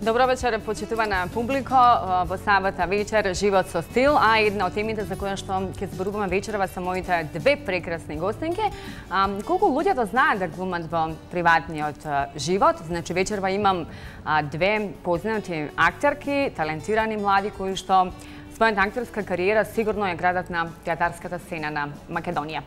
Добро вечер, почитувана публико. Во сабота вечер Живот со стил, а една од темите за која што ќе зборуваме вечерва се моите две прекрасни гостинки. Колку луѓето знаат да глумат во приватниот живот? Значи вечерва имам две познати актерки, талентирани млади кои што својата актерска кариера сигурно ја градат на театарската сцена на Македонија.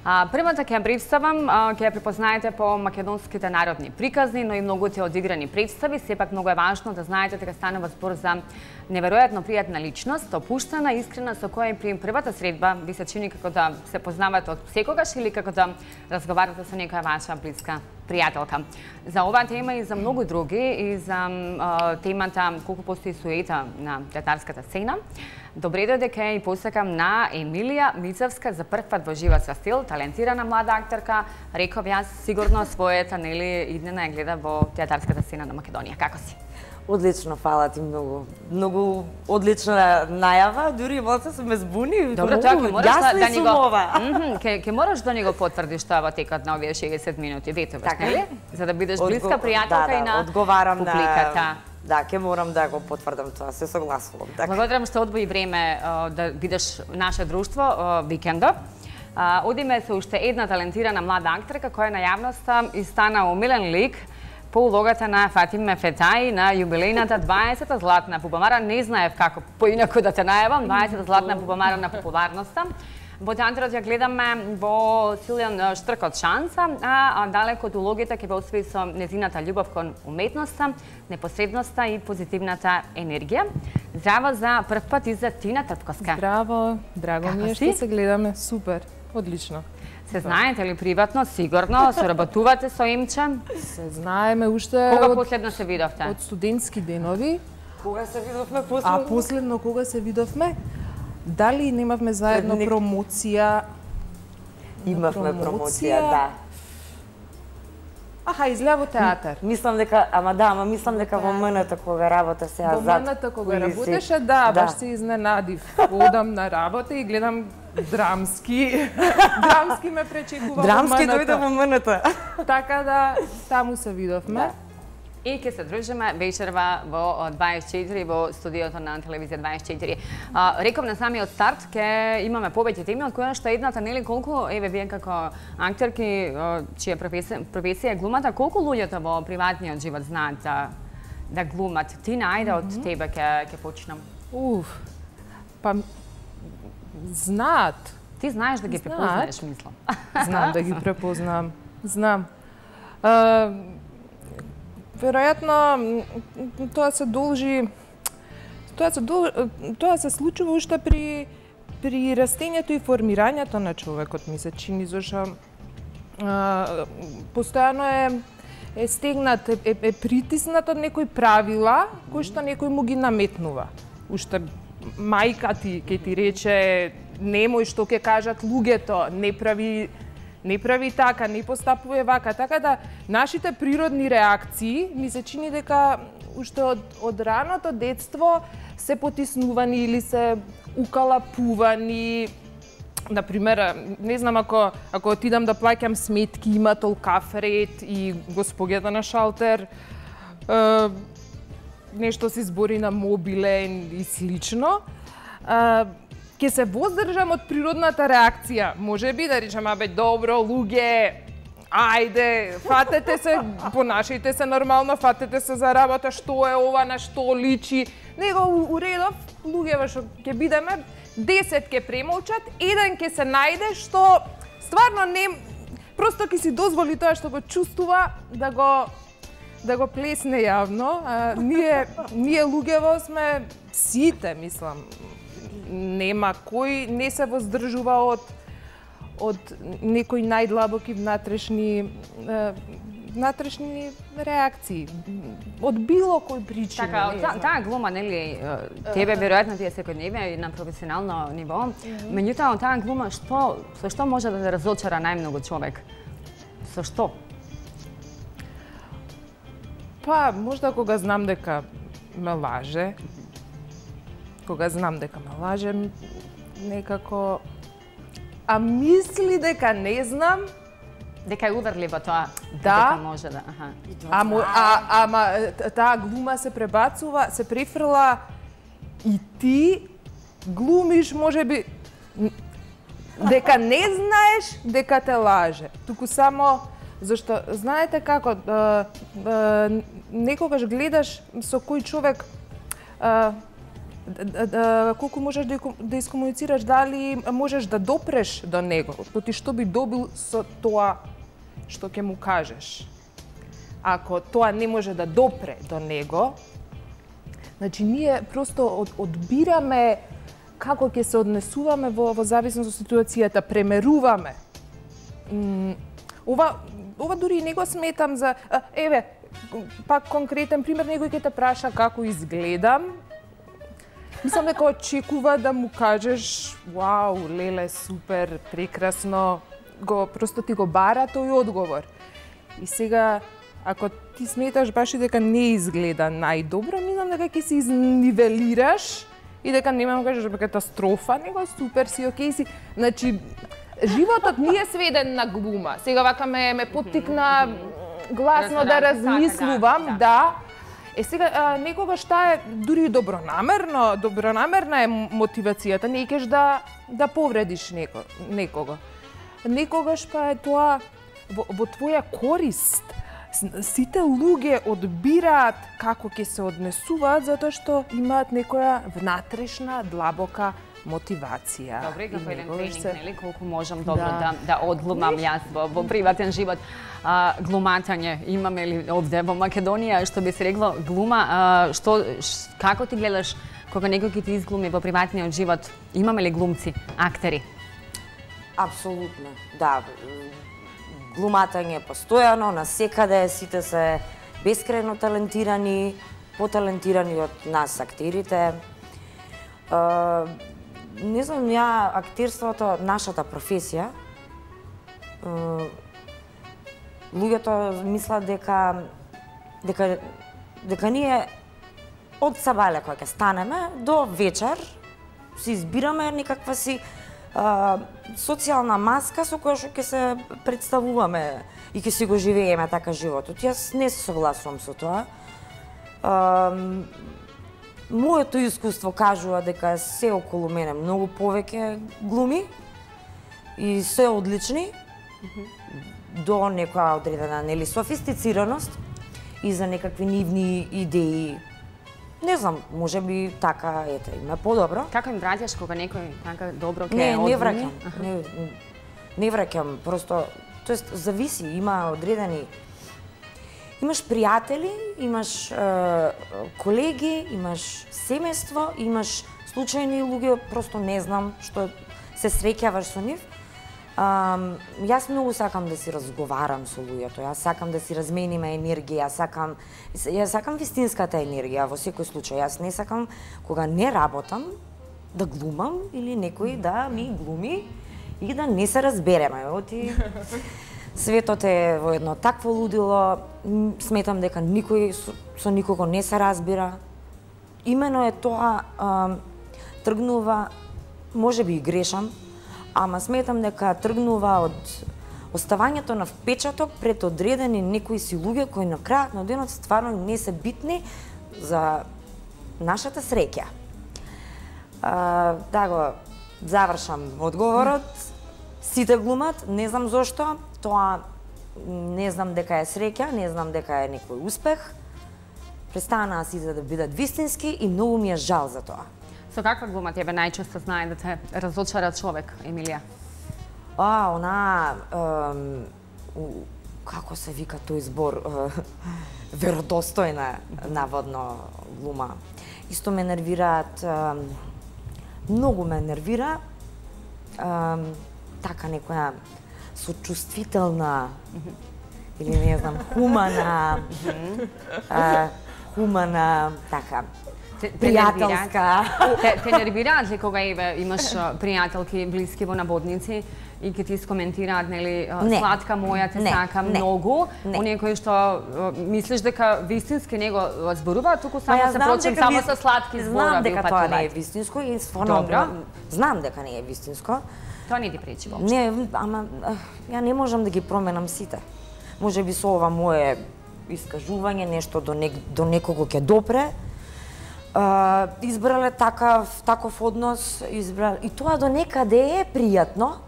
Првата ќе ја представам, ќе ја припознаете по македонските народни приказни, но и многуте одиграни представи. Сепак многу е важно да знаете дека станува збор за неверојатно пријатна личност, опуштена, искрена, со која и при првата средба ви се чини како да се познавате од секогаш или како да разговарате со некоја ваша блиска пријателка. За оваа тема и за многу други, и за темата колку постои суета на театарската сцена, добре дојдете и посекам на Емилија Мицевска за прв пат во Живот со стил, талентирана млада актерка. Реков јас, сигурно својата иднина ја гледа во театарската сцена на Македонија. Како си? Одлично, фала ти многу. Многу одлична најава, дури малце се ме збуни. Добро, тоа ќе мораш да ни го ќе мораш да ни го потврдиш тоа во текот на овие 60 минути, ветуваш, нели? За да бидеш блиска пријателка и на публиката. Да, ќе морам да го потврдам тоа, се согласувам. Благодарам што одвои време да бидеш наше друштво викендов. Одиме со уште една талентирана млада актерка која на јавноста и стана умилен лик по улогата на Фатиме Фетаи на јубилејната 20-та златна бубамара. Не знаев како поинаку да те најавам, 20-та златна бубамара на популарноста. Во театрот ја гледаме во силен штрк од шанса, а далеко од улогите ќе ве освои со незината љубов кон уметноста, непосредноста и позитивната енергија. Здраво за прв пат и за Тина Трпковска. Здраво, драго ми е што се гледаме, супер, одлично. Се знаете ли приватно, сигурно, соработувате со Емче? Се знаеме уште Кога последно се видовте? Од студентски денови. Кога се видовме последно? А последно кога се видовме? Дали немавме заедно промоција? Имавме промоција, да. Аха, излево театар. Мислам дека, мислам дека во МНТ кога работа сега зад. Во МНТ кога работеше, да, баш се изненадив. Одам на работа и гледам драмски. Драмски ме пречекува. Драмски дојде во МНТ. Така да, таму се видовме. И ќе се дружиме вечерва во 24 во студиото на телевизија 24. Реков на самиот старт ќе имаме повеќе теми од која што едната нели колку еве вие како актерки чија професија е глумата, колку луѓето во приватниот живот знаат да глумат? Ти најде од тебе ќе почнам. Па знаат. Ти знаеш да ги препознаеш, мислам. Знам да ги препознам. Знам. Веројатно тоа се должи тоа се случува уште при растењето и формирањето на човекот, ми се чини, зашто постојано е стегнат, е притиснат од некои правила кои што некој му ги наметнува. Уште мајка ти ќе ти рече немој што ќе кажат луѓето, не прави така, не постапува вака, така да нашите природни реакции ми се чини дека уште од раното детство се потиснувани или се укалапувани. Например, не знам, ако отидам да плаќам сметки, има толкав ред и господјата на шалтер нешто се збори на мобилен и слично. Ќе се воздржам од природната реакција. Може би да речам, добро, луѓе, ајде, фатете се, понашајте се нормално, фатете се за работа, што е ова, на што личи. Него уредов, луѓе што ќе бидеме, 10 ќе премолчат, еден ќе се најде што стварно не, просто ќе си дозволи тоа што го чувствува да го плесне јавно. Ние луѓево сме сите, мислам. Нема кој не се воздржува од некои најдлабоки внатрешни реакции, од било кој причина. Така, таа глума, нели, тебе веројатно ти е секојдневна и на професионално ниво, меѓутоа таа глума со што може да те разочара најмногу човек? Со што? Па, можда кога знам дека ме лаже, кога знам дека ме лаже, некако, а мисли дека не знам, Дека е уверливо тоа, Да. дека може да... Ама таа глума се пребацува, се префрла и ти глумиш можеби дека не знаеш дека те лаже. Туку само зашто знаете како некогаш гледаш со кој човек колку можеш да искомуницираш, дали можеш да допреш до него, поти што би добил со тоа што ќе му кажеш. Ако тоа не може да допре до него, значи ние просто одбираме како ќе се однесуваме во зависност од ситуацијата, премеруваме. Ова дури и не го сметам за... Еве, пак конкретен пример, некој ќе те праша како изгледам. Мислам дека очекува да му кажеш вау, леле, супер, прекрасно. Просто ти го бара тој одговор. И сега, ако ти сметаш баш и дека не изгледа најдобро, мислам дека ќе се изнивелираш и дека нема да кажеш катастрофа, него супер си, окей си. Значи, животот не е сведен на глума. Сега вака ме поттикна гласно да размислувам, да. Сега, некогаш таа е дури добронамерна е мотивацијата, не икеш да повредиш некого. Некогаш па е тоа во твоја корист. Сите луѓе одбираат како ќе се однесуваат затоа што имаат некоја внатрешна, длабока мотивација. Добре, како еден тренинг, нели, колку можам добро да одглумам јас во приватен живот. Глуматање имаме ли овде во Македонија, што би се рекло глума, како ти гледаш кога некој ќе ти изглуми во приватниот живот? Имаме ли глумци, актери? Апсолутно, да. Глуматање е постојано, насекаде, сите се бескрајно талентирани, поталентирани од нас актерите. Не знам, ја актерството, нашата професија, луѓето мислат дека ние од сабале кога ќе станеме до вечер си избираме некаква си социјална маска со која што ќе се представуваме и ќе си го живееме така животот. Јас не се согласувам со тоа. Моето искуство кажува дека се околу мене многу повеќе глуми и се одлични до некоја одредена софистицираност и за некакви нивни идеи. Не знам, можеби така, ете, има подобро. Како им враќаш кога некој така добро ќе Не одглуми? враќам. Не враќам, просто, тоест зависи, има одредени. Имаш пријатели, имаш колеги, имаш семејство, имаш случајни луѓе, просто не знам што се среќаваш со нив. Јас многу сакам да си разговарам со луѓето, јас сакам да си размениме енергија, јас сакам вистинската енергија во секој случај. Јас не сакам кога не работам да глумам или некој да ми глуми и да не се разбереме. Светот е во едно такво лудило, сметам дека никој со никого не се разбира. Имено е тоа тргнува, можеби и грешам, ама сметам дека тргнува од оставањето на впечаток пред одредени некои си луѓе кои на крајот на денот стварно не се битни за нашата среќа. Да го завршам одговорот. Сите глумат, не знам зошто, тоа не знам дека е среќа, не знам дека е некој успех. Престанаа сите да бидат вистински и многу ми е жал за тоа. Со каква глума тебе најчесто знае да те разочара човек, Емилија? Како се вика тој збор? Веродостојна, наводно, глума. Исто ме нервираат, многу ме нервира, така некоја сочувствителна, или не знам, хумана, така, пријателска. Те нервираат ли кога имаш пријателки блиски во наводници и ќе ти скоментираат, нели, сладка моја те сака многу, оние кои што мислиш дека вистински не го зборуваат, туку само се почнат само со сладки зборови. Знам дека тоа не е вистинско и стварно знам дека не е вистинско. Тоа не ти пречи воопшто. Не, ама ја не можам да ги променам сите. Може би со ова мое искажување нешто до некого ќе допре. Избрале таков однос, и тоа до некаде е пријатно.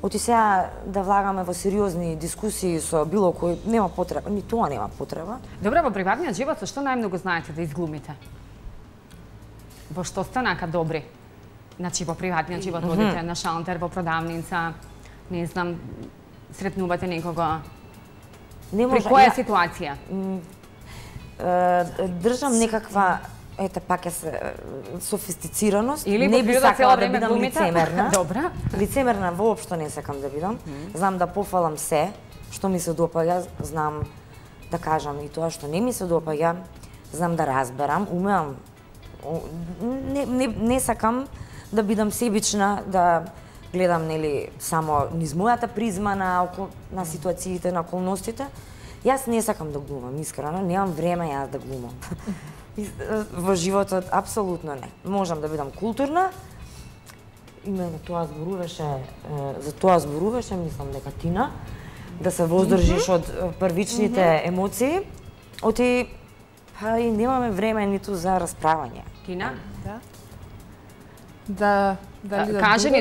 Оти сега да влагаме во сериозни дискусии со било кој, нема потреба, ни тоа нема потреба. Добро, во приватниот живот, со што најмногу знаете да изглумите? Во што сте онака добри? Значи, во приватниот живот одите на шалтер, во продавница, не знам, сретнувате некого. При која ситуација? Држам некаква, ете, пак е софистицираност. Или не би сакала да бидам лицемерна. Добра. Лицемерна воопшто не сакам да бидам. Знам да пофалам се што ми се допаѓа, знам да кажам и тоа што не ми се допаѓа, знам да разберам, умеам. Не сакам да бидам себична, да гледам нели само низ мојата призма на ситуациите, на околностите. Јас не сакам да глумам, искрено, немам време јас да глумам. Во животот апсолутно не. Можам да бидам културна. Именно тоа зборуваше, за тоа зборуваше, мислам дека Тина, да се воздржиш од првичните емоции. Оти па и немаме време ниту за расправање. Тина? Да. Кажи ни,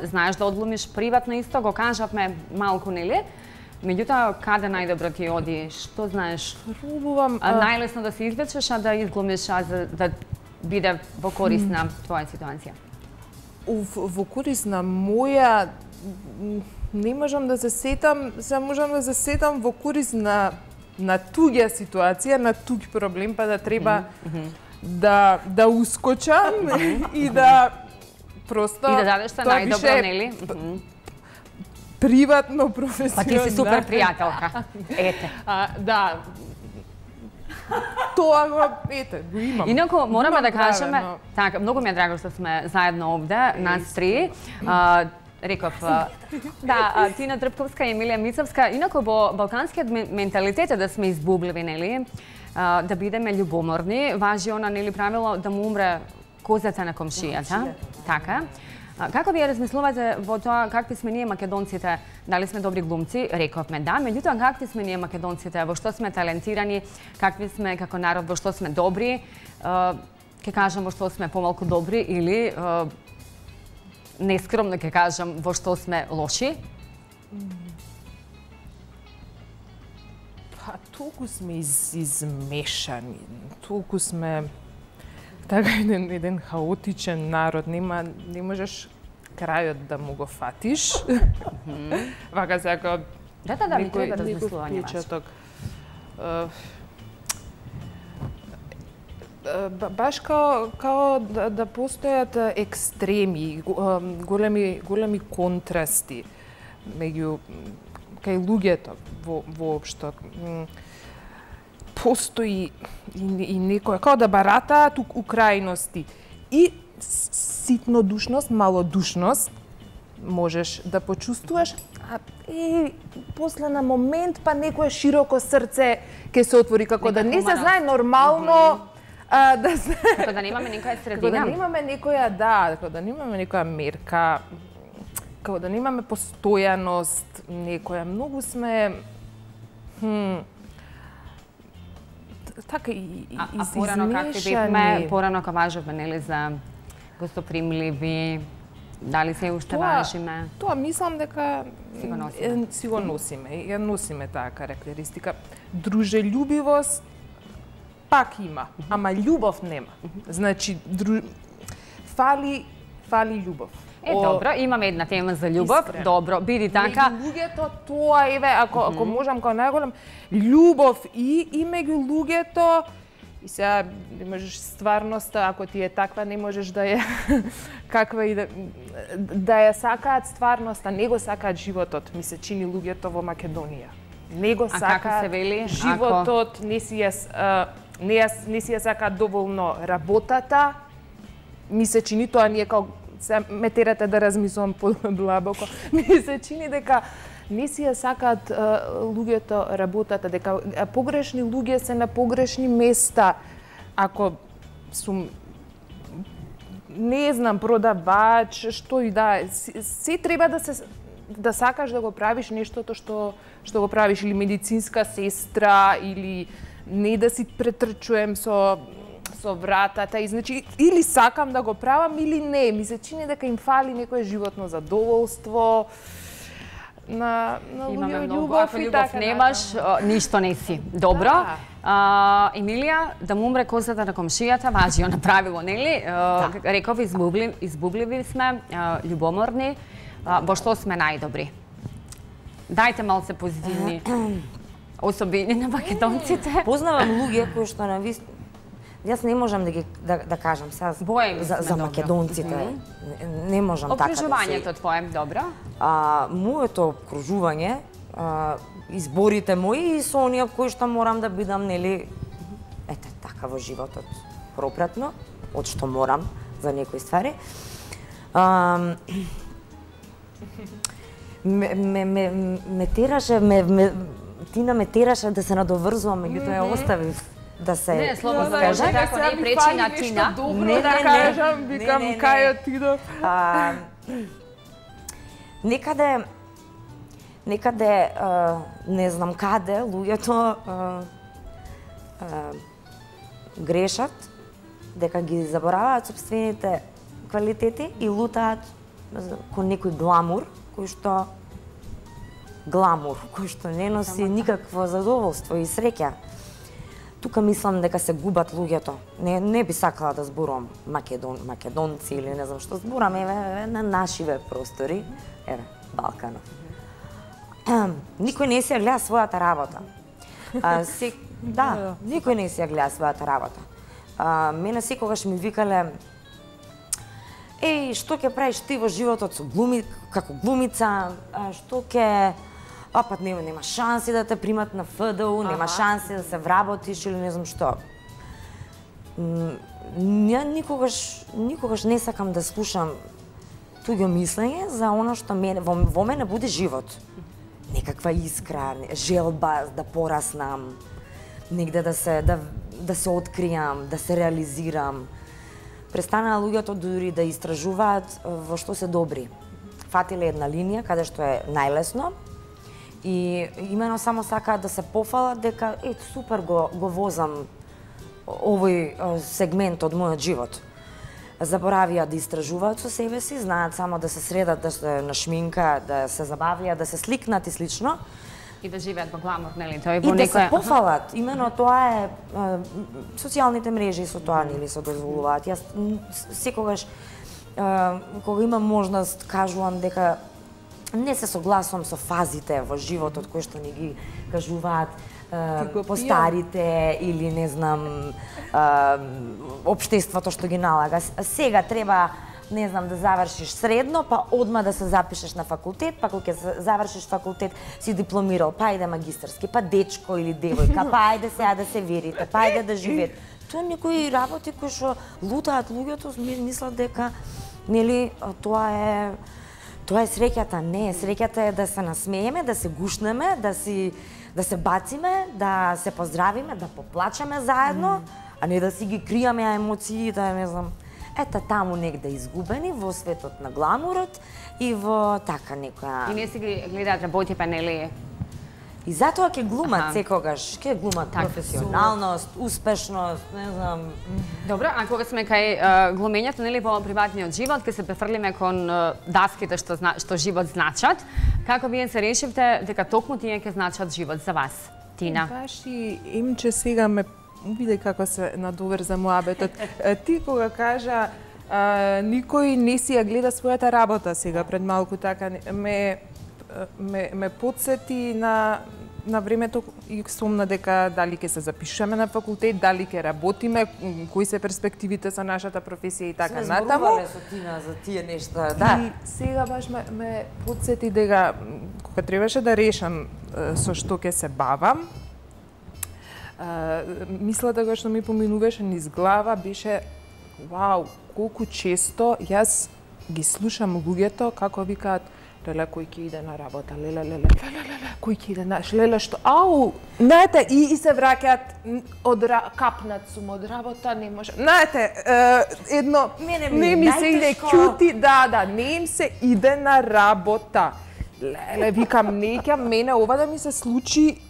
знаеш да одлумиш приватно исто, го кажавме малку, нели? Меѓутоа, каде најдобро ти оди? Што знаеш? Пробувам. Најлесно да се извлечеш, а да изглумиш, да биде во корис на твоја ситуација? Во корис на моја, не можам да се сетам, можам да се сетам во корис на туѓа ситуација, на туѓ проблем, па да треба да ускочам и да просто... И да дадеш се најдобро, нели? Приватно, професионално. Па ти си супер пријателка. Ете. Да. Тоа го имам. Инаку, мораме да кажеме, така, многу ми е драго што сме заедно овде, нас три. Реков, да, Тина Трпковска и Емилија Мицовска. Инаку, во балканскиот менталитет е да сме избубливи, нели? Да бидеме љубоморни. Важи она, нели, правило да му умре козата на комшијата. Така. Како вие размислувате во тоа какви сме ние македонците, дали сме добри глумци? Рековме да, меѓутоа какви сме ние македонците, во што сме талентирани, какви сме како народ, во што сме добри, ќе кажам во што сме помалку добри или нескромно ќе кажам во што сме лоши? Па толку сме измешани, толку сме така еден хаотичен народ, не можеш крајот да му го фатиш. Вака сака ми треба размислување ваше. Баш као да постојат екстреми, големи контрасти меѓу кај луѓето воопшто. Постои и некоја, као да баратаат у крајности. И ситнодушност, малодушност можеш да почувствуваш, и после на момент па некое широко срце ќе се отвори, како да не се знае нормално, да се... Како да немаме некоја средина. Како да немаме некоја, како да немаме некоја мерка, како да немаме постојаност, некоја, многу сме... Така и измешани. Порано кога важевме, нели, за гостопримливи, дали се уште важиме? Тоа мислам дека си го носиме. Ја носиме таа карактеристика. Дружелюбивост пак има, ама љубов нема. Значи, фали љубов. Добро, имаме една тема за љубов. Добро, биди така. Меѓу луѓето тоа, еве, ако можам као најголем, љубов и меѓу луѓето, и сега не можеш стварноста, ако ти е таква, не можеш да ја каква и да ја сакаат стварноста, не го сакаат животот, ми се чини луѓето во Македонија. Не го сакаат животот, не си ја сакаат доволно работата, ми се чини тоа ние као ме терате да размислувам подлабоко. Ми се чини дека не си ја сакаат луѓето работата, дека погрешни луѓе се на погрешни места. Ако сум не знам, продавач, што и да, се треба да сакаш да го правиш нештото што го правиш, или медицинска сестра, или не да си претрчуем со вратата, и значи или сакам да го правам или не, ми се чини дека им фали некое животно задоволство, на Имаме многу, љубов ако и љубов така немаш, ништо не си. Добро. Емилија, да му умре козата на комшијата, важи на правило, нели? Реков, избубливи сме, љубоморни, во што сме најдобри? Дајте малце позитивни особини на македонците. Познавам луѓе кои што на вис... Јас не можам да кажам сега за македонците. Не можам така да се... Окружувањето твое, добро. Моето окружување, изборите мои и со оние кои што морам да бидам, нели, ете, така во животот, пропратно, од што морам за некои ствари. Ме тераше, Тина ме тераше да се надоврзувам, меѓутоа ја оставив да се... Не, слободно кажа, ако не пречи на Тина. Добро да кажам, викам, кај отидов. Некаде, не знам каде, луѓето грешат, дека ги забораваат собствените квалитети и лутаат кон некој гламур, кој што не носи никакво задоволство и среќа. Тука мислам дека се губат луѓето. Не би сакала да зборувам македонци или не знам што, зборам на нашиве простори, Балканот. Никој не си ја гледа својата работа. Да, никој не си ја гледа својата работа. Мене секогаш ми викале: што ќе правиш ти во животот како глумица, што ќе... Пат нема шанси да те примат на ФДУ, нема шанси да се вработиш или не знам што. Ја никогаш не сакам да слушам туѓо мислење за оно што во мене буди живот. Некаква искра, желба да пораснам, негде да се откријам, да се реализирам. Престанаа луѓето дури да истражуваат во што се добри. Фатиле една линија каде што е најлесно и имено само сакаат да се пофалат дека супер го возам овој сегмент од мојот живот. Заборавија да истражуваат со себе си, знаат само да се средат, да се нашминка, да се забавлjaат, да се сликнат и слично. И да живеат во гламур, нели? Тој И да се пофалат. Имено тоа е социјалните мрежи со тоа нели се дозволуваат. Јас секогаш кога имам можност кажувам дека не се согласувам со фазите во животот кои што ни ги кажуваат постарите или не знам општеството што ги налага. Сега треба не знам да завршиш средно, па одма да се запишеш на факултет, па кога ќе завршиш факултет си дипломирал, па иде магистарски, па дечко или девојка, па ајде сега да се верите, па ајде да живеете. Тоа некои работи кои што лутаат луѓето, мислат дека нели тоа е среќата. Не, среќата е да се насмееме, да се гушнеме, да се бациме, да се поздравиме, да поплачеме заедно, а не да си ги криеме емоциите, не знам. Ета таму негде изгубени во светот на гламурот и во така некоја... И не си ги гледаат работите, нели? И затоа ќе глумат секогаш, ќе глумат професионалност, успешност, не знам. Добро, а кога сме кај глумењето, нели, во приватниот живот, ќе се префрлиме кон даските што живот значат. Како вие се решивте дека токму тие ќе значат живот за вас, Тина? Баш и Емче сега ме види како се надоврза муабетот. Ти кога кажа никој не си ја гледа својата работа сега пред малку така ме подсети на времето и сумна дека дали ќе се запишеме на факултет, дали ќе работиме, кои се перспективите за нашата професија и така натаму. Сме зборувале со Тина за тие нешта, да. И сега баш ме подсети дека кога требаше да решам со што ќе се бавам, мислата која што ми поминуваше низ глава беше вау, колку често јас ги слушам луѓето како викаат леле, кој ќе иде на работа, леле, кој ќе иде на, леле, што, ау, знаете, и се враќаат, капнат сум од работа, не може, знаете, едно, не ми се иде кјути, да, не им се иде на работа. Леле, викам, неќа мене ова да ми се случи,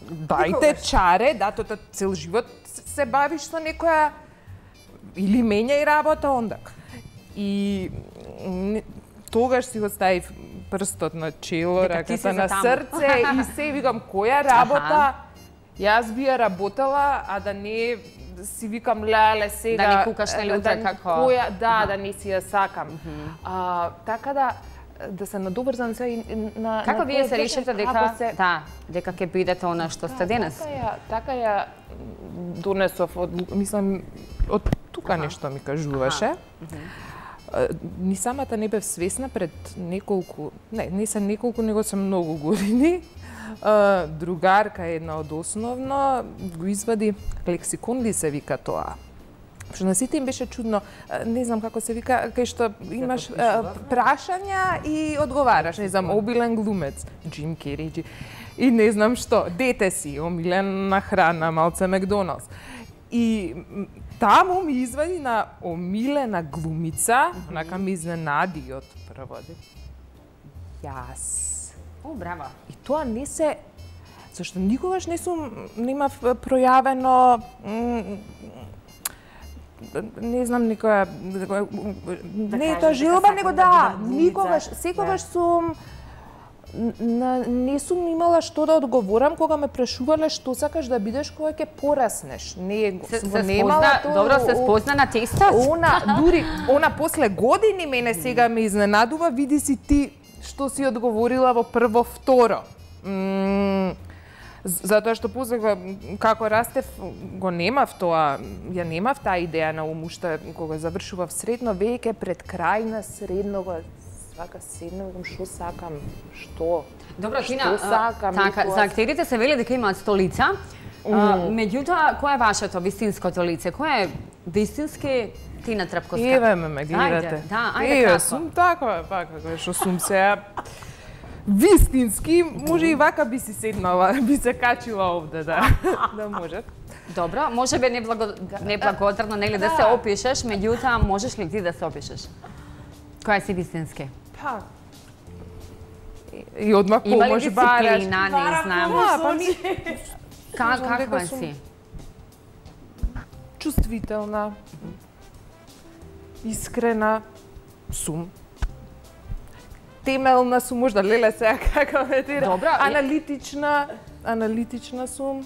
дајте чаре, да, тоа цел живот се бавиш со некоја, или менјај работа ондак. И тогаш си го ставив прстот на чело, раката на срце и се викам, која работа јас би ја работела, а да не си викам, леле, сега... Да не кукаш на утре како... Да не си ја сакам. Така да се надоврзам се и на... Како вие се решите дека ќе бидете она што сте денес? Така ја донесов, мислам, од тука нешто ми кажуваше. Ни самата не бев свесна пред неколку, не се неколку, него се многу години. Другарка една од основно го извади, лексикон ли се вика тоа? Што на сите им беше чудно, не знам како се вика, кај што имаш прашања и одговараш, не знам, обилен глумец, Джим Кери, и не знам што, дете си, омилена храна, малце Макдоналдс. И таму ми извади на омилена глумица, онака ми изненади од преводи. Јас. О, браво. И тоа не се, зашто никогаш немав пројавено, не знам, некоја, не е тоа желба, него да, никогаш, секогаш сум, не сум имала што да одговорам кога ме прашувале што сакаш да бидеш кога ќе пораснеш. Не сум немала тоа. Добро се спозна на тестот. Она после години мене сега ме изненадува, види си ти што си одговорила во прво второ. Затоа што после како растев го немав тоа, ја немав таа идеја на ум уште кога завршував средно, веќе пред крај на средно свака седнам, што сакам, што? Добро, Тина, така, за актерите се вели дека имаат 100 лица. Меѓутоа, кој е вашето вистинското лице? Кој е вистински Тина Трпковска? Еве ме гледате. Ајде како? Сум таква, што сум сега вистински, може и вака би си седнала, би се качила овде, да може. Добро, може би неблагодарно, нели, да се опишеш, меѓутоа, можеш ли ти да се опишеш? Која си вистински? Па, и одмах помош бараш. Има ли дисциплина, не знам. Каква си? Чувствителна, искрена сум. Темелна сум, можда леле сега како ме тира. Добро. Аналитична сум.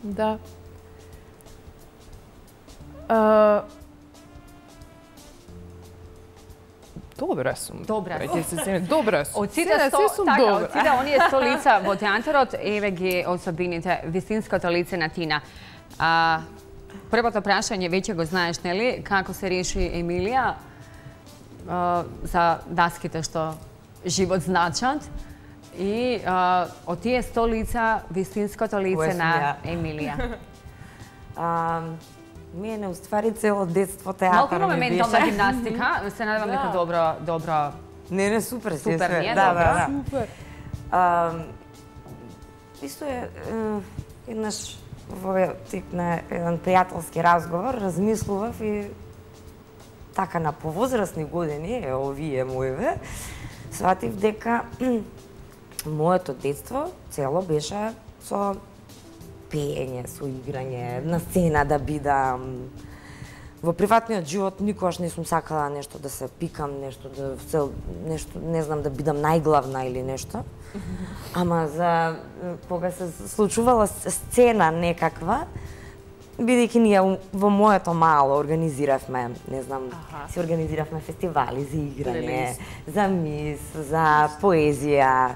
Да. Добра сум. Добра сум. Од сите 100 лица во театарот, еве ги особините, вистинското лице на Тина. Првото прашање веќе го знаеш, нели? Како се реши Емилија за даските што живот значат? И од тие 100 лица, вистинското лице на Емилија. Мене, уствари, цело детство театар ми беше. Малку ментална гимнастика, се надевам дека добро... Не, супер си. Супер ми е, добро. Супер. Исто е, еднаш во тип на еден пријателски разговор, размислував и така на повозрастни години, овие моеве, сватив дека моето детство цело беше со пеење, со играње, на сцена да бидам. Во приватниот живот никогаш не сум сакала нешто да се пикам, нешто, не знам, да бидам најглавна или нешто. Ама за кога се случувала сцена некаква, бидејќи ние во моето мало организиравме, не знам, си организиравме фестивали за играње, за мис, за поезија.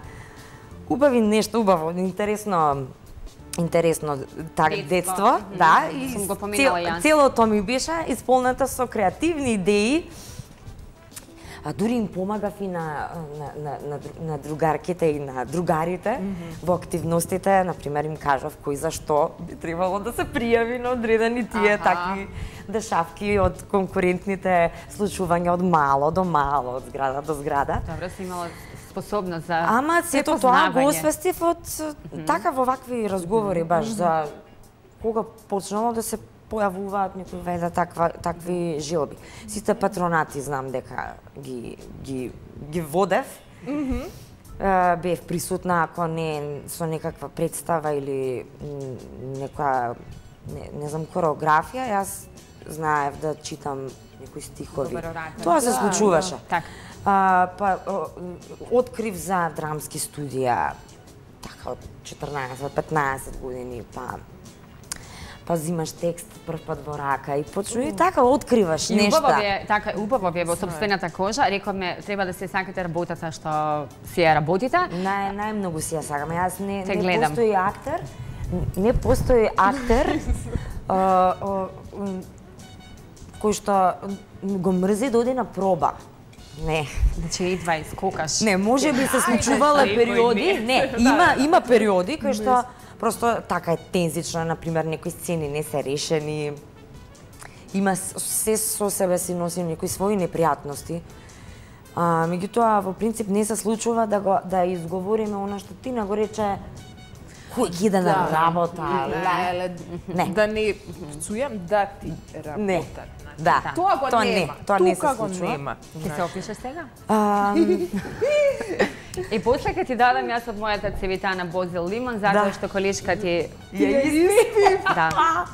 Убави нешто, убаво, интересно детство, да, и целото ми беше исполнето со креативни идеи, А дури им помагав и на другарките и на другарите во активностите, например им кажав кој зашто би требало да се пријави на одредени тие такви дешавки од конкурентните случувања од мало до мало, од зграда до зграда. Добро, си имала способност за Ама сето тоа го освестив од така во вакви разговори баш за кога почнало да се појавуваат некои вајда такви желби. Сите патронати знам дека ги водев. Бев присутна, ако не со некаква представа или некоја не знам кореографија, јас знаев да читам некои стихови. Тоа се случуваше. Па открив за драмски студија така од 14-15 години, па взимаш текст прв пат во рака и почнува и така откриваш нешта. Убаво ви е во сопствената кожа. Рековме, треба да се сакате работата што си ја работите. Најмногу си ја сакам. Јас не постои актер, не постои актер кој што го мрзи да оди на проба. Не. Значи идва и скокаш. Не, може би се случувале периоди. Не, има периоди кои што просто така е тензично, например, некои сцени не се решени. Има се со себе си носи некои своји непријатности. Меѓутоа, во принцип не се случува да изговориме она што ти го рече кој ги иде на работа. Не. Да не псујам, да ти работа. Да, тоа го нема. Тоа не се Тука го случува. нема. Ќе се опишеш сега? И после ќе ти дадам јас од мојата цевитана Бозил лимон, затоа што колешка ти ја испив. Да.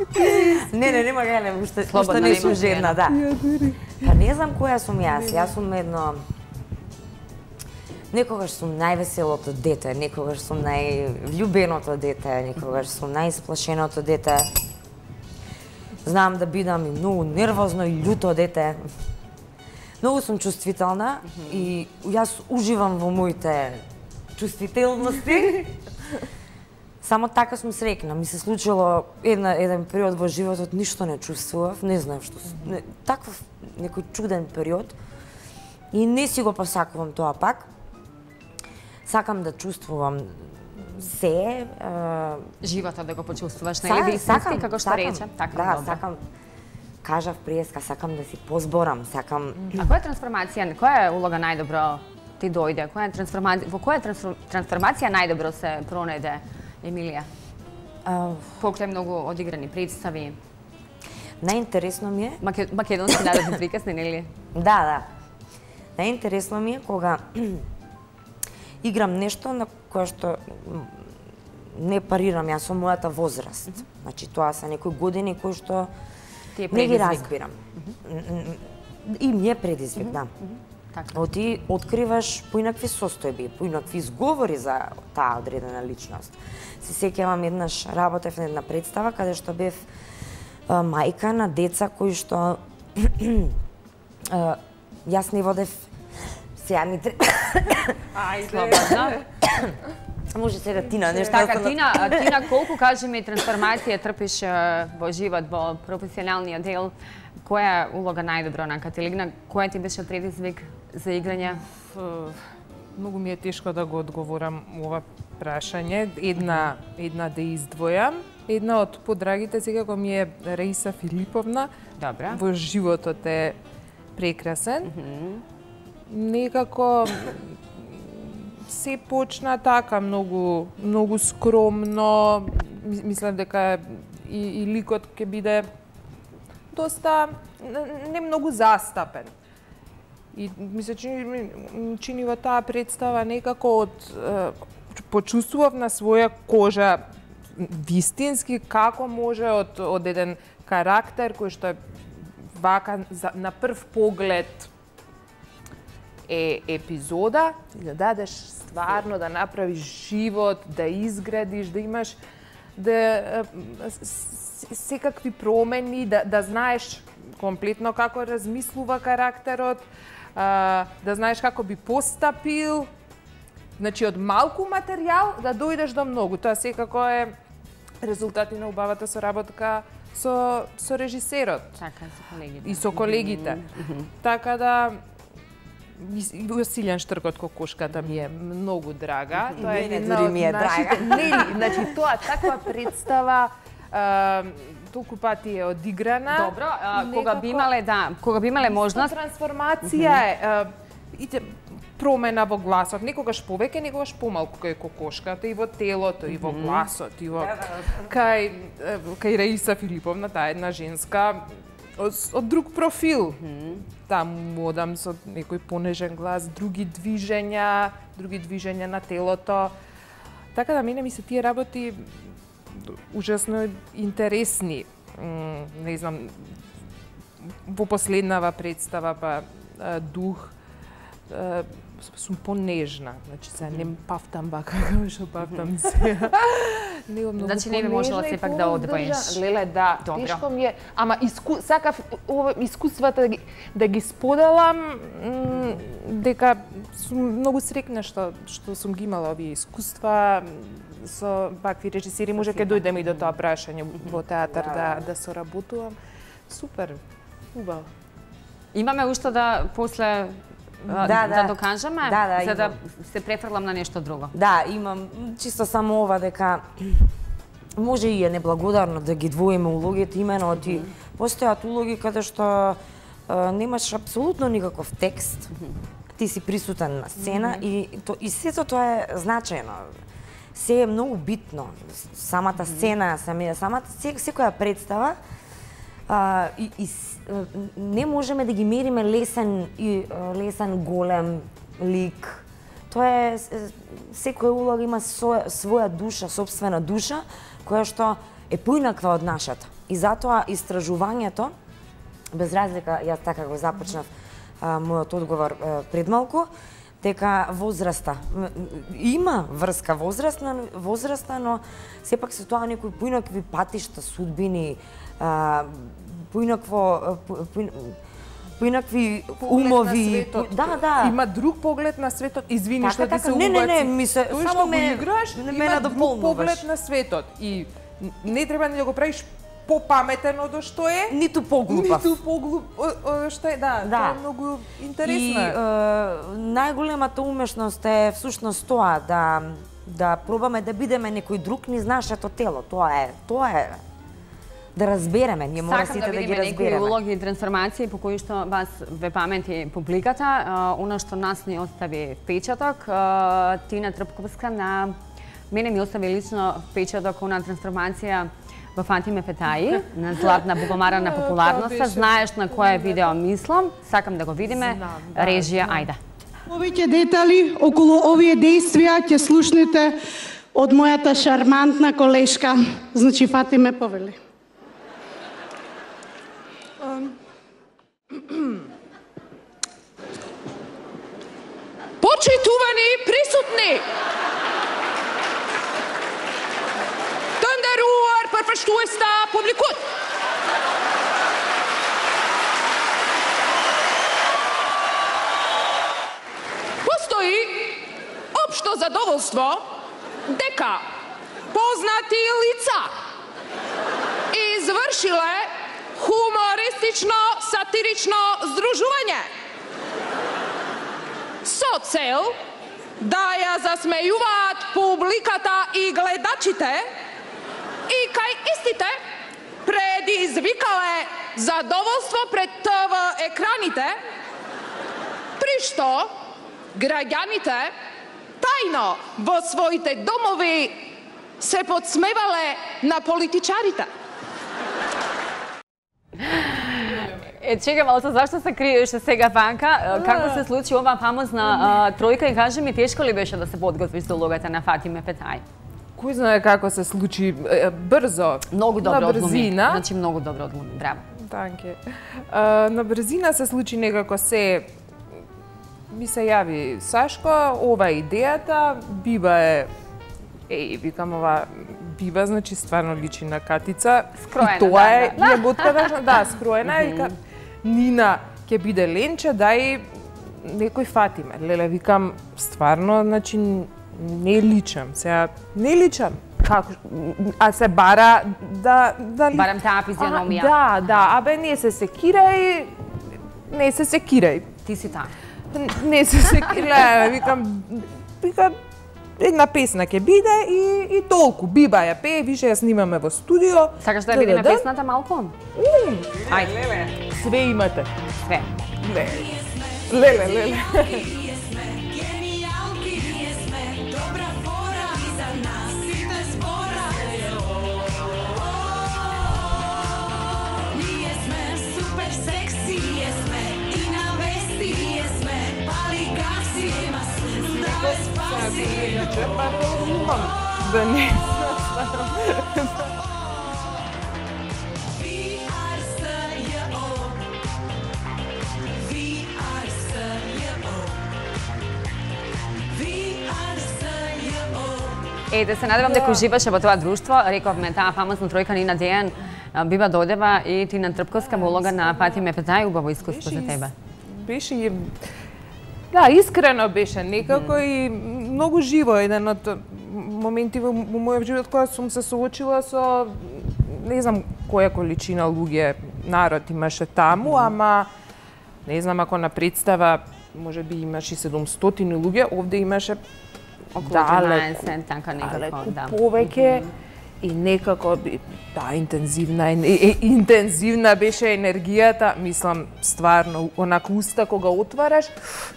Не, нема геле, уште Слободно не сум лимон, жена, да. Па не знам која сум јас. Јас сум едно некогаш сум највеселото дете, некогаш сум највљубеното дете, некогаш сум најисплашеното дете. Знам да бидам и многу нервозно и љуто дете. Многу сум чувствителна и јас уживам во моите чувствителности. Само така сум среќна. Ми се случило еден период во животот, ништо не чувствував, не знам што. Таков некој чуден период. И не си го посакувам тоа пак. Сакам да чувствувам се. Животот да го почувствуваш, нели да истински, како што рече. Да, сакам. Кажав преска, сакам да си позборам, сакам... А која трансформација, која улога најдобро ти дојде? Во која трансформација најдобро се пронајде Емилија? Покрај многу одиграни представи. Најинтересно ми е... Македонски народни приказни, нели? Да. Најинтересно ми е кога играм нешто на кое што не парирам јас со мојата возраст. Значи, тоа се некои години кои што не ги разбирам. И ми е предизвик, да. Ти откриваш поинакви состојби, поинакви изговори за таа одредена личност. Се сеќавам еднаш работев на една представа каде што бев мајка на деца кои што јас не водев сега ми Слободно. Може сега Тина нешто. Така, Тина, колку, кажи ми, трансформација трпиш во живот, во професионалниот дел? Која улога најдобро на Кателина? Која ти беше предизвик за играње? Многу ми е тешко да го одговорам ова прашање. Една да издвојам. Една од подрагите секако ми е Раиса Филиповна. Добра. Во животот е прекрасен. Некако се почна така многу скромно. Мислам дека и ликот ќе биде доста не многу застапен. И ми се чини во таа представа некако почувствував на своја кожа вистински како може од еден карактер кој што е вака на прв поглед е епизода, да дадеш стварно, да направиш живот, да изградиш, да имаш секакви промени, да знаеш комплетно како размислува карактерот, да знаеш како би постапил. Значи, од малку материјал да дојдеш до многу. Тоа секако е резултат и на убавата соработка со режисерот. Така, со колегите. И со колегите. Така да, Василјан Штркот кокошката ми е многу драга. Тоа е дури ми е драга. Нели, значи тоа таква представа толку пати е одиграна. Добро, кога би имале можност трансформација е промена во гласот, некогаш повеќе, некогаш помалку кај кокошката и во телото, и во гласот, и во кај Раиса Филиповна, таа една женска од друг профил. Таму одам со некој понежен глас, други движења на телото. Така да мене ми се тие работи ужасно интересни. Не знам, во последнава представа дух сум понежна, значи се не пафтам бака како што пафтам сега. Значи не би можела сепак да одвоиш. Леле, да, тешко ми е, ама сакав искуствата да ги споделам, дека сум многу срекна што сум ги имала овие искуства со вакви режисери. Може ќе дојдеме и до тоа прашање во театар да соработувам. Супер, убаво. Имаме уште да после да докажеме, за да се префрлам на нешто друго. Да, имам чисто само ова дека може и е неблагодарно да ги двоиме улогите, имено ти постојат улоги каде што немаш апсолутно никаков текст, ти си присутен на сцена и сето тоа е значајно. Се е многу битно. Самата сцена, секоја представа не можеме да ги мериме лесен голем лик. Тоа е секоја улога има своја душа, собствена душа, која што е поинаква од нашата. И затоа истражувањето, без разлика, јас така го започнав мојот одговор пред малку, дека возраста има врска возраста, но сепак се тоа некои поинакви патишта, судбини, поинакви умови. Да. Има друг поглед на светот. Извини што ти се убаци. Не, само ме играш, има друг поглед на светот. И не треба да го правиш попаметен од што е, ниту поглупав. Што е, тоа е многу интересно. И најголемата умешност е всушност тоа да пробаме да бидеме некој друг низ нашето тело. Тоа е да разбереме, ние мора сите да ги разбереме. Сакам да видиме некои улоги и трансформации по кои што вас ве памети публиката. Она што нас ни остави впечаток, Тина Трпковска на мене ми остави лично впечаток на трансформација во Фатиме Петаи, на златна богомара на популярноста. Знаеш на кој видео мислам, сакам да го видиме. Режија, ајде. Повеќе детали околу овие действија ќе слушнете од мојата шармантна колешка, значи Фатиме повели. Почитувани присутни! Тønderoer per forståelse publikum! Postoji opšto zadovoljstvo дека poznati lica izvršile humoristično-satirično združuvanje со цел да ја засмејуваат публиката и гледачите и кај истите предизвикале задоволство пред ТВ екраните, при што граѓаните тајно во своите домови се подсмевале на политичарите. Чекай малце, зашто се криеш сега, Ванка? Како се случи ова фамозна тројка и кажи ми, тешко ли беше да се подготвиш за улогата на Фатиме Петаи? Кој знае како се случи брзо, многу добро одлуми. Значи многу добро одлуми, браво. Танке. На брзина се случи некако се ми се јави Сашко, ова е идејата, Биба е викам ова Биба, значи стварно личи на Катица. Скроена, и тоа е јаботка, скроена и вика Нина ќе биде Ленче, дај некој Фатиме. Леле, викам, стварно, значи не личам. Сега не личам. Како? А се бара да барам таа физиономија. Да, абе не се секирај. Ти си таа. Не се секира, викам една песна ќе биде и толку. Биба ја пее, више ја снимаме во студио. Сакаш да видиме песната малку? Ајде, све имате. Све. Леле. Да не. Да се надевам дека уживаше во тоа друштво. Рековме, таа фамозна тројка Нина Дејан, Биба Додева и Тина Трпковска во улога на Патиме Петај, убаво искуство за тебе. Беше да, искрено беше некако и многу живо, еден од моменти во мојот живот кога сум се соочила со не знам која количина луѓе, народ имаше таму, ама не знам ако на представа можеби имаше 700 луѓе, овде имаше околу 12, така некако, да. Повеќе и некако интензивна беше енергијата, мислам стварно онака уста кога отвараш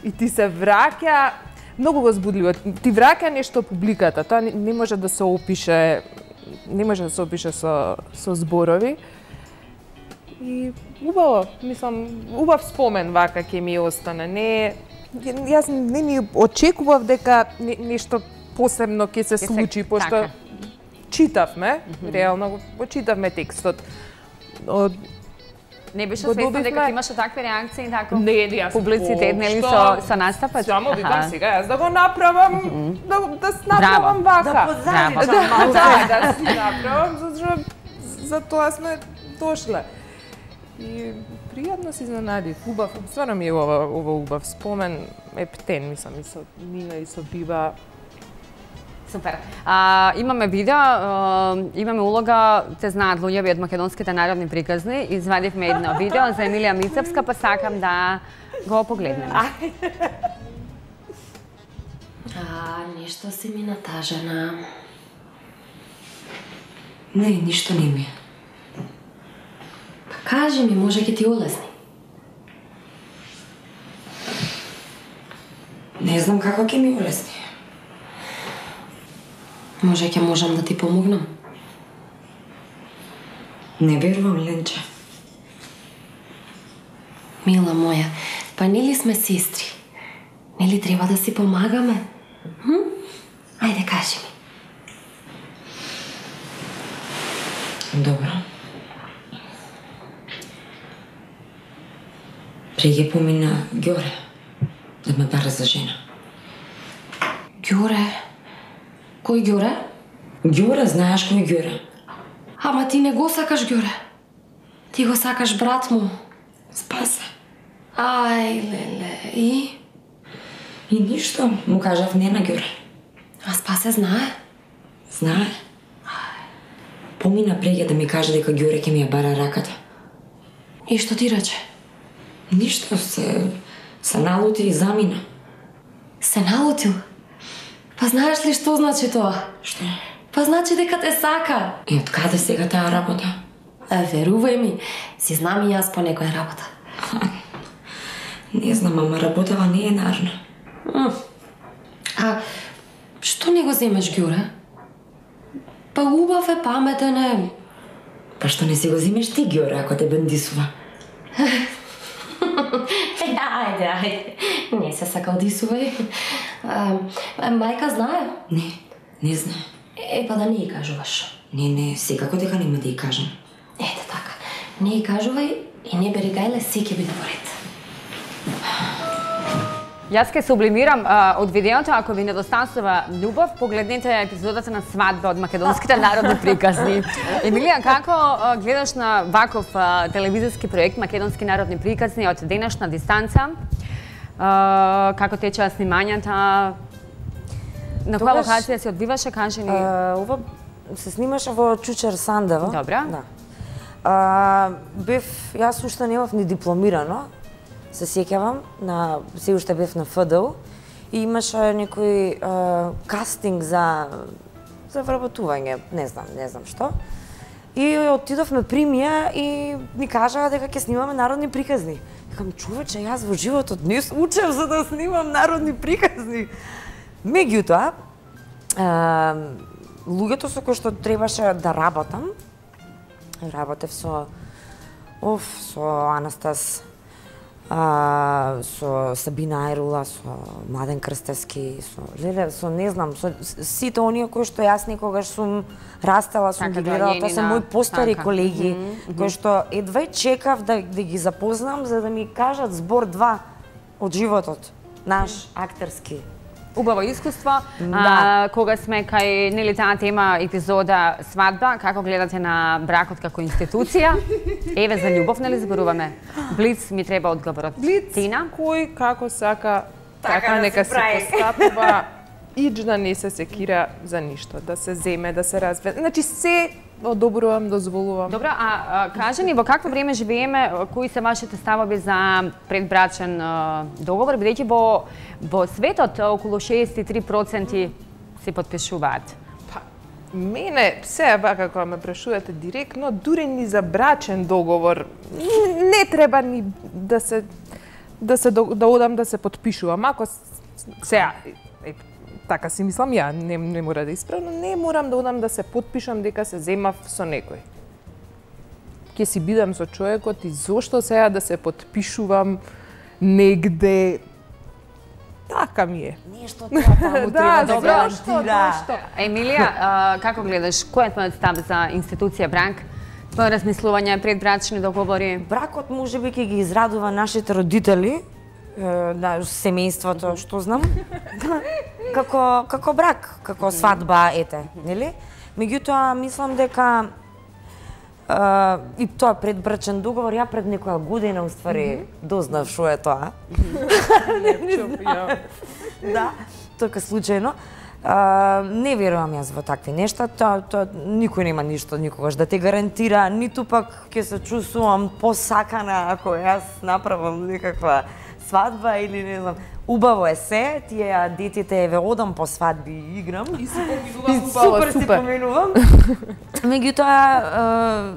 и ти се враќа многу возбудливо. Ти враќа нешто публиката, тоа не може да се опише, со зборови. И убаво, мислам, убав спомен вака ќе ми остане. Јас не ни очекував дека нешто посебно ќе се случи, пошто читавме, реално го читавме текстот. Не беше свесна дека имаше такви реакции, така публицитет, нели со настапот? Само викам сега, јас да го направам, да направам вака. Да позајдеш малку. Да си направам, за тоа сме дошле. И пријатно се изненадив, убав, стварно ми е ова убав спомен, ептен, мислам, и со Нина и со Биба. Супер. Имаме видео, имаме улога, те знаат луѓеви од македонските народни приказни. Извадивме едно видео за Емилија Мицевска, па сакам да го погледнеме. Нешто си ми натажена. Не, ништо не ми е. Па кажи ми, може ќе ти олесни. Не знам како ќе ми олесни. Може ќе можам да ти помогнам. Не верувам, Ленче. Мила моја, па нели сме сестри? Нели треба да си помагаме? Ајде, кажи ми. Добро. Преќе помина Ѓоре да ме бара за жена. Ѓоре? Кој Ѓоре? Ѓоре, знаеш кој Ѓоре? Ама ти не го сакаш Ѓоре. Ти го сакаш брат му. Спасе. Ај, леле, и? И ништо, му кажав не на Ѓоре. А Спасе знае? Знае. Помина преќе да ми каже дека Ѓоре ќе ми ја бара раката. И што ти рече? Ништо, се налути и замина. Се налутил? Па знаеш ли што значи тоа? Што? Па значи дека те сака. И од каде сега таа работа? Верувај ми, си знам и јас по некоја работа. Не знам, ама работава не е нарна. А што не го земеш Ѓоре? Па убав е, паметен е. Па што не си го земеш ти Ѓоре ако те бендисува? Ајде. Не се сакалдисувај. Мајка знае? Не знае. Па да не ја кажуваш. Не, секако дека нема да ја кажам. Ете така. Не ја кажувај и не бери гајле, се ќе биде во ред. Јас ке сублимирам од видеото, ако ви недостасува љубов, погледнете епизодата на свадба од македонските народни приказни. Емилија, како гледаш на ваков телевизиски проект Македонски народни приказни од денешна дистанца? Како течеа снимањата? На која локација се одбиваше, кажи ни? Ова се снимаше во Чучер Сандево. Добра. Да. Јас уште немав ни дипломирано. се сеќавам, се уште бев на ФДУ и имаше некој кастинг за вработување, не знам што. И отидовме при Мија и ми кажаа дека ќе снимаме народни приказни. Викам, човече, јас во животот не учев за да снимам народни приказни. Меѓутоа, луѓето со кои што требаше да работам, работев со Анастас, со Сабина Ајрула, со Младен Крстевски, со не знам, со сите оние кои што јас некогаш сум растела, сум ги гледала, тоа се мои постари колеги, кои што едва чекав да ги запознам за да ми кажат збор два од животот, наш актерски. Убаво искуство. Кога сме кај нели таа тема епизода свадба, како гледате на бракот како институција? Еве за љубов нели зборуваме? Блиц ми треба одговорот. Блиц, Тина? кој како сака, така нека се постапува, ич да не се секира за ништо, да се земе, да се разве. Значи се одобрувам, дозволувам. Добро, кажи ни во какво време живееме, кои се вашите ставови за предбрачен договор, бидејќи во светот околу 63% се потпишуваат? Па, мене, сега вака кога ме прашувате директно, дури ни за брачен договор не треба ни да одам да се потпишувам. Ако сега, така си мислам ја, не мора да исправно, не морам да одам да се потпишам дека се земав со некој. Ќе си бидам со човекот и зошто сега да се потпишувам негде. Така ми е. Нешто таму треба да гарантира. Емилија, како гледаш, кој е твојот став за институција брак? Твое размислување, предбрачни договори? Бракот можеби ќе ги израдува нашите родители, семејството, што знам, како брак, како свадба, ете, нели? Меѓутоа, мислам дека и тоа предбрачен договор, ја пред некоја година, уствари, дознав шо е тоа. Да, тока случајно. Не верувам јас во такви нешта, никој нема ништо никогаш да те гарантира, ниту пак ќе се чувствувам посакана ако јас направам некаква свадба или не знам. Убаво е се, тие детите еве одам по свадби и играм. И си поминувам убаво, супер. Си поминувам. Меѓутоа,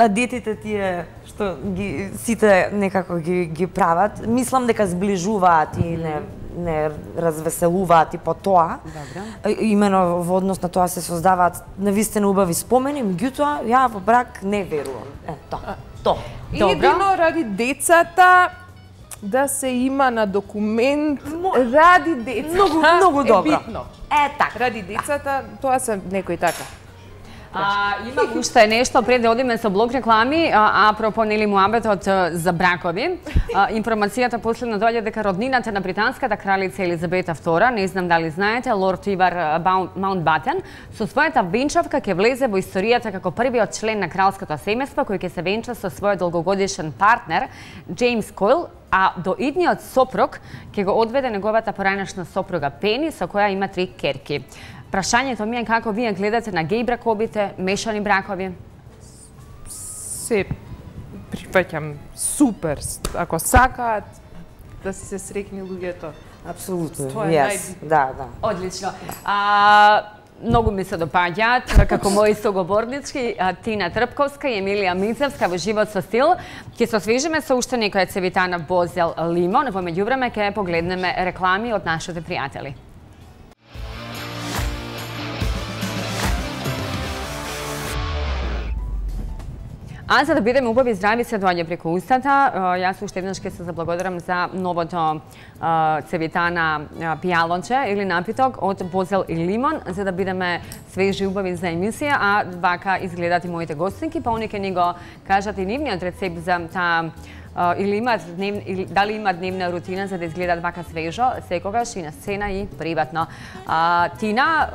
детите тие што сите некако ги прават, мислам дека сближуваат и не развеселуваат и по тоа. Имено во однос на тоа се создаваат навистина убави спомени, меѓутоа ја во брак не верувам. Тоа. Едино ради децата да се има на документ ради децата. Многу добро. Е битно. Така. Ради децата, тоа се некој така. Имам уште нешто пред да одиме со блок реклами, апропо нели муабетот за бракови. Информацијата последно доаѓа дека роднината на британската кралица Елизабета II, не знам дали знаете, лорд Ивар Маунтбатен, со својата венчавка ќе влезе во историјата како првиот член на кралското семејство кој ќе се венча со својот долгогодишен партнер Джеймс Койл, а до идниот сопруг ќе го одведе неговата поранешна сопруга Пени, со која има 3 керки. Прашањето ми е како вие гледате на геј браковите, мешани бракови? Се прифаќам супер, ако сакаат да се срекни луѓето. Апсолутно, Тоа е да. Одлично. Многу ми се допаѓаат, како мои соговорнички, Тина Трпковска и Емилија Мицевска во Живот со стил. Ќе се освежиме со уште некоја цевитана Бозел Лимон, во меѓувреме ќе погледнеме реклами од нашите пријатели. А за да бидеме убави и здрави се доаѓа преку устата. Јас уште еднаш ќе се заблагодарам за новото цевитана пијалонче или напиток од Бозел и Лимон, за да бидеме свежи и убави за емисија, а вака изгледат и моите гостинки, па они ќе ни го кажат и нивниот рецепт за таа или дали имаат дневна рутина за да изгледаат вака свежо, секогаш и на сцена и приватно. Тина,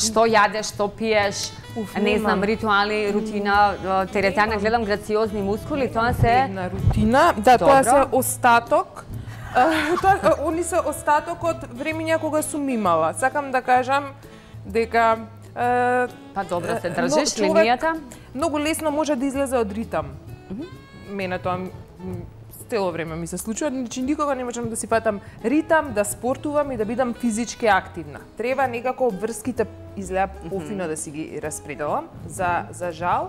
што јадеш, што пиеш, не знам, ритуали, рутина, теретана, гледам грациозни мускули, тоа се... Една рутина, да, тоа се остаток. Они се остаток од времења кога сум имала. Сакам да кажам дека... Па добро се држиш линијата? Многу лесно може да излезе од ритам. Мене тоа цело време ми се случува, значи никога не можам да си фатам ритам, да спортувам и да бидам физички активна. Треба некако обврските изгледа пофино да си ги распределам, за жал.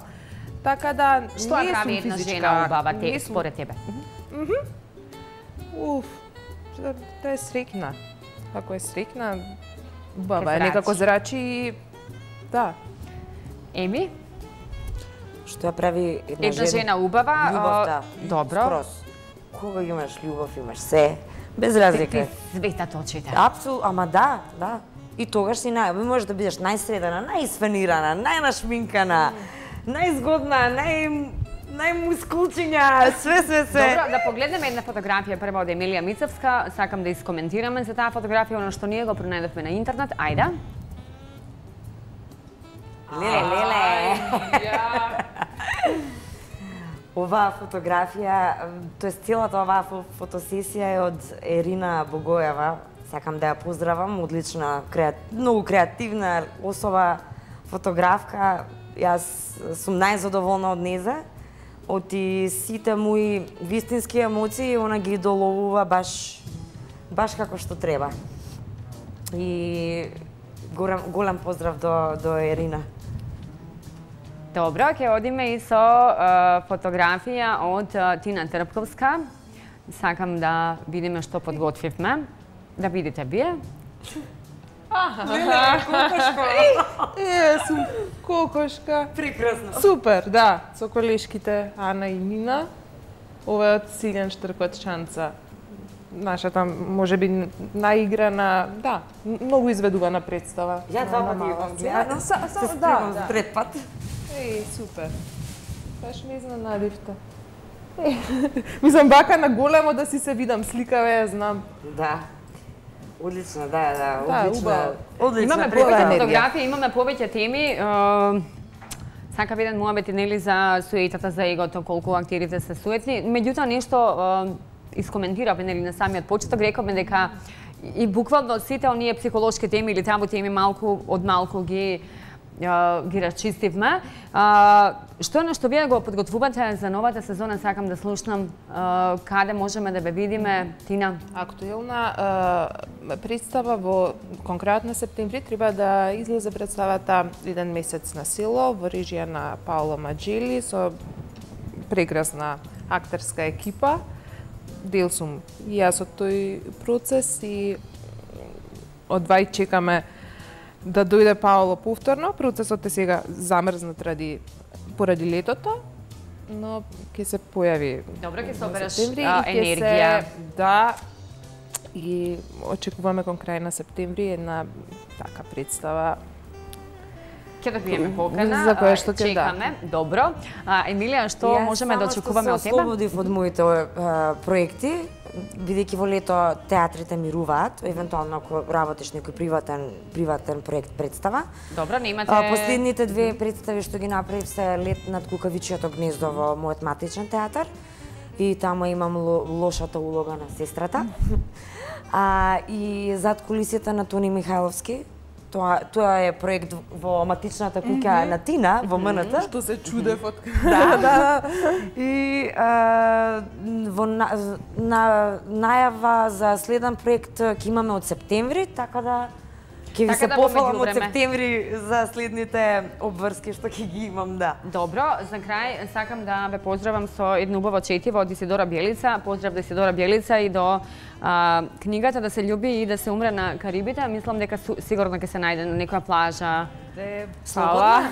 Така да Што ја прави една жена убава според тебе? Да е срекна. Ако е срекна, убава е некако зрачи и да. Еми? Што ја прави Една жена убава? Љубовта. Добро. Скроз. Кога имаш љубов, имаш се. Без разлика. Светат очите. Апсолутно, ама да. И тогаш си можеш да бидеш најсредана, најсфенирана, најнашминкана, најзгодна, најмускулчиња, све. Добро, да погледнеме една фотографија прво од Емилија Мицевска. Сакам да искоментираме за таа фотографија, оно што ние го пронајдовме на интернет. Ајде. Леле. Оваа фотографија, тоест целата оваа фотосесија е од Ерина Богоева. Сакам да ја поздравам, одлична, многу креативна особа, фотографка. Јас сум најзадоволна од неза. Од сите мои вистински емоции, она ги доловува баш како што треба. И голем поздрав до Ерина. Добро, ќе одиме и со фотографија од Тина Трпковска. Сакам да видиме што подготвивме. Да видите вие. Сум кокошка. Прекрасно. Супер, да. Со колешките Ана и Нина. Ова е од Силјан Штркотчанца. Нашата, може би, наиграна, да, многу изведувана представа. Ја два пати имам гледано. Се спремам за трет пат. Супер. Баш ме изненадивте. Мислам, бака на големо да си се видам, сликава ја знам. Да. Одлично, да, одлично. Имаме повеќе фотографии, имаме повеќе теми. Сакав еден муабет нели за суетата, за егото, колку актерите се суетни. Меѓутоа нешто искоментиравме нели на самиот почеток, рековме дека и буквално сите оние психолошки теми или табу теми малку ги расчистивме. Што е нешто вие го подготвувате за новата сезона, сакам да слушнам каде можеме да ве видиме, Тина? Актуелна представа во конкретно септември треба да излезе представата еден месец на село во режија на Паоло Маджели со прекрасна актерска екипа. Дел сум и јас од тој процес и одвај чекаме да дојде Паоло повторно. Процесот е сега замрзнат поради летото, но ќе се појави. Добро, ќе се обереш енергија. Да, и очекуваме кон крај на септември една така представа. Ќе добиеме покана, за која што чекаме. Добро. Емилија, што можеме да очекуваме од тебе? Јас само што се ослободив од моите проекти, бидејќи во лето театрите мируваат, евентуално ако работиш некој приватен проект представа. Добро, немате... Последните две представи што ги направив се Лет над Кукавичиото гнездо во мојот матичен театар и таму имам лошата улога на сестрата. И зад кулисите на Тони Михайловски. Тоа е проект во матичната куќа на Тина, во МНТ. Што се чудев од... Да. И во најава за следен проект ќе имаме од септември, така да ќе ви се пофалам од септември за следните обврски што ќе ги имам, да. Добро, за крај сакам да ве поздравам со едно убаво четиво од Исидора Бјелица. Поздрав до Исидора Бјелица и до книгата Да се љуби и да се умре на Карибите. Мислам дека сигурно ќе се најде на некоја плажа. Слава.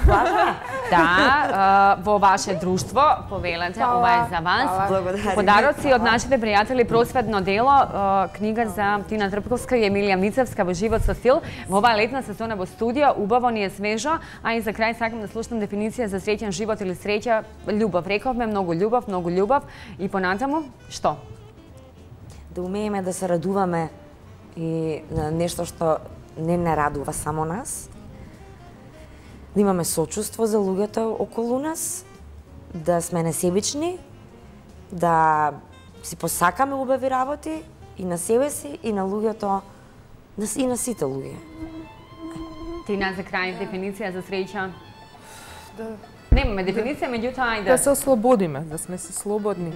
Да, во ваше друштво, повелете, ова е за вас. Подароци од нашите пријатели Просветно дело, книга за Тина Трпковска и Емилија Мицевска во живот со стил. Во оваа летна сезона во студио, убаво ни е свежо, а и за крај сакам да слушнам дефиниција за среќен живот или среќа, љубов. Рековме многу љубов и понатаму, што? Да умееме да се радуваме и на нешто што не радува само нас. Да имаме сочувство за луѓето околу нас, да сме несебични, да си посакаме убави работи и на себе си, и на луѓето, и на сите луѓе. Тина, за крај, дефиниција за среќа? Немаме дефиниција, меѓутоа, ајде. Да се ослободиме, да сме се слободни.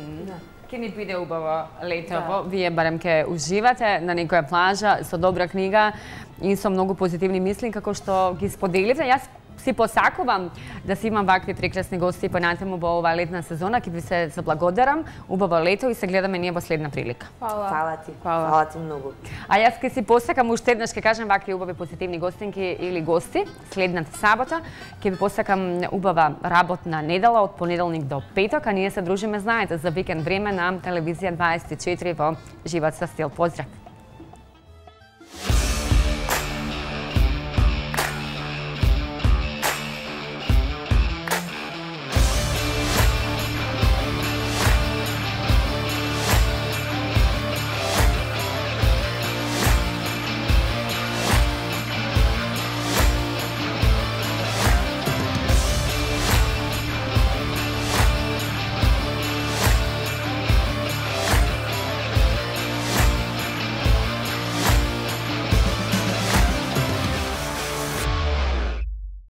ке ни биде убаво летово. Вие барем ке уживате на некоја плажа со добра книга и со многу позитивни мисли како што ги споделите. Јас си посакувам да си имам вакви прекрасни гости понатаму во оваа летна сезона. Ке ви се заблагодарам. Убаво лето и се гледаме ние во следна прилика. Фала ти. Фала ти многу. А јас ке си посакам уште еднаш ке кажам вакви убави позитивни гостинки или гости следната сабота. Ке ви посакам убава работна недела од понеделник до петок, а ние се дружиме, знаете, за викенд време на телевизија 24 во Живот со стил. Поздрав!